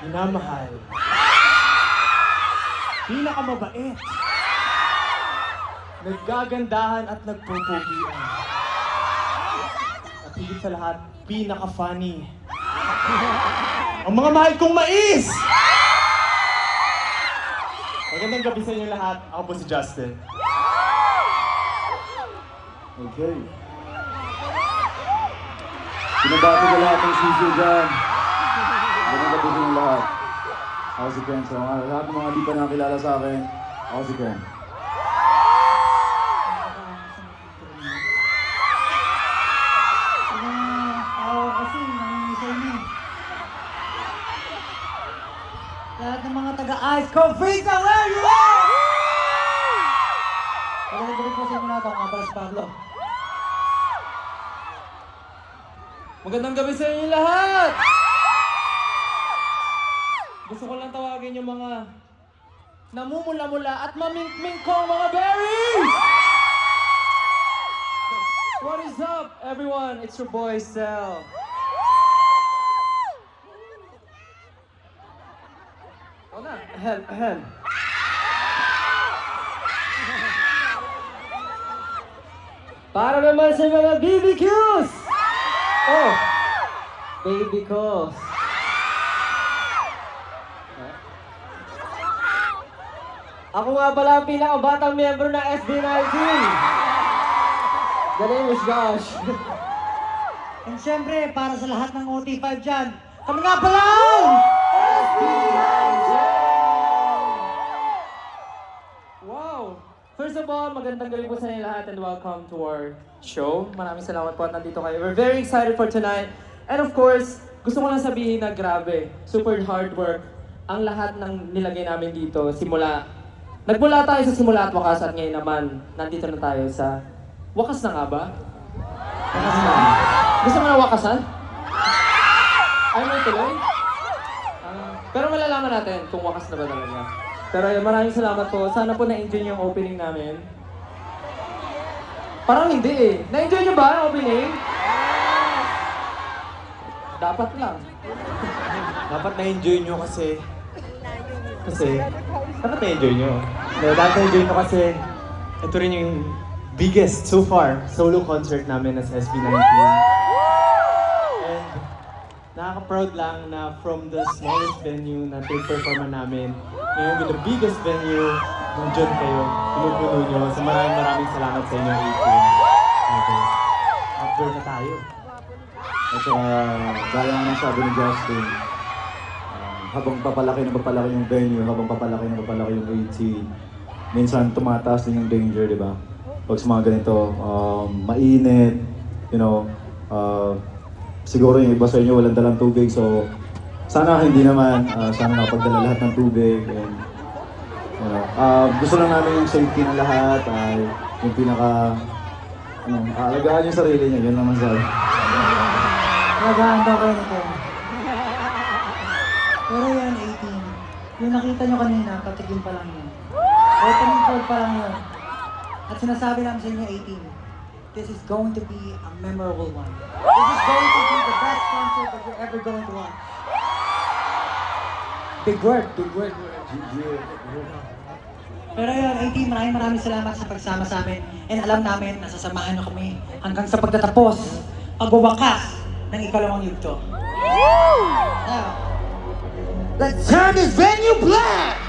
minamahal, pinakamabait, naggagandahan at nagpupugian. At higit sa lahat, pinaka-funny. Ang mga mahal kong mais! Magandang gabi sa inyo lahat. Ako po si Justin. Okay. Pinabati ko lahat ng sisiyo dyan. Magandang gabi sa inyo lahat. Ako si Ken. So, lahat ng mga di pa nakakilala sa akin, ako si Ken. Kasi nangingisay niyo. Lahat ng mga taga-Ice Cold Freeze na where you are! Magandang gabi po sa inyo lahat. Ako nga pala si Pablo. Magandang gabi sa inyo lahat! Gusto ko lang tawagin yung mga namumula-mula at mamink-mink kong mga berries! What is up, everyone? It's your boy, Sel. Oh na, ahead. Para naman sa mga BBQs! Oh, baby ko. Ako nga pala ang pinakabatang miyembro ng SB19. The name is Josh. And syempre, para sa lahat ng OT5 dyan, kami nga pala ang SB19! Wow! First of all, magandang gabi po sa inyo lahat and welcome to our show. Maraming salamat po at nandito kayo. We're very excited for tonight. And of course, gusto ko lang sabihin na grabe, super hard work ang lahat ng nilagay namin dito. Nagmula tayo sa simula at wakas at ngayon naman, nandito na tayo sa wakas na nga ba? Wakas na. Gusto mo na wakasan? Ayaw mo tuloy? Pero malalaman natin kung wakas na ba talaga. Pero maraming salamat po. Sana po na-enjoy niyo yung opening namin. Parang hindi eh. Na-enjoy niyo ba ang opening? Dapat lang. Dapat na-enjoy nyo kasi dapat na-enjoy nyo. Dapat na-enjoy nyo kasi ito rin yung biggest so far solo concert namin as SB19. And nakaka-proud lang na from the smallest venue na performan namin, ngayon with the biggest venue, nandiyan kayo, pinupuno nyo. So maraming salamat sa inyo, 18. Okay. Outdoor na tayo. At saka, gaya nga ng sabi ni Justin, habang papalaki yung venue, habang papalaki yung 18, minsan tumataas din yung danger, di ba? Pag sa mga ganito, mainit, you know, siguro yung iba sa inyo walang dalang tubig, so sana hindi naman, sana nakapagdala lahat ng tubig. And, you know, gusto lang namin yung safety ng lahat, yung alagaan yung sarili niya, yun naman sabi. Nagahan daw kayo nito. Pero yan, 18. Yung nakita nyo kanina, patigil pa lang yun. Opening call pa lang yun. At sinasabi namin sa inyo, 18, this is going to be a memorable one. This is going to be the best concert that you're ever going to watch. Big word. Pero yun, 18, maraming salamat sa pagsama sa amin. And alam namin, nasasamahan nyo kami hanggang sa pagtatapos, pagwawakas ng ikalawang yugto. Now, let's turn this venue black!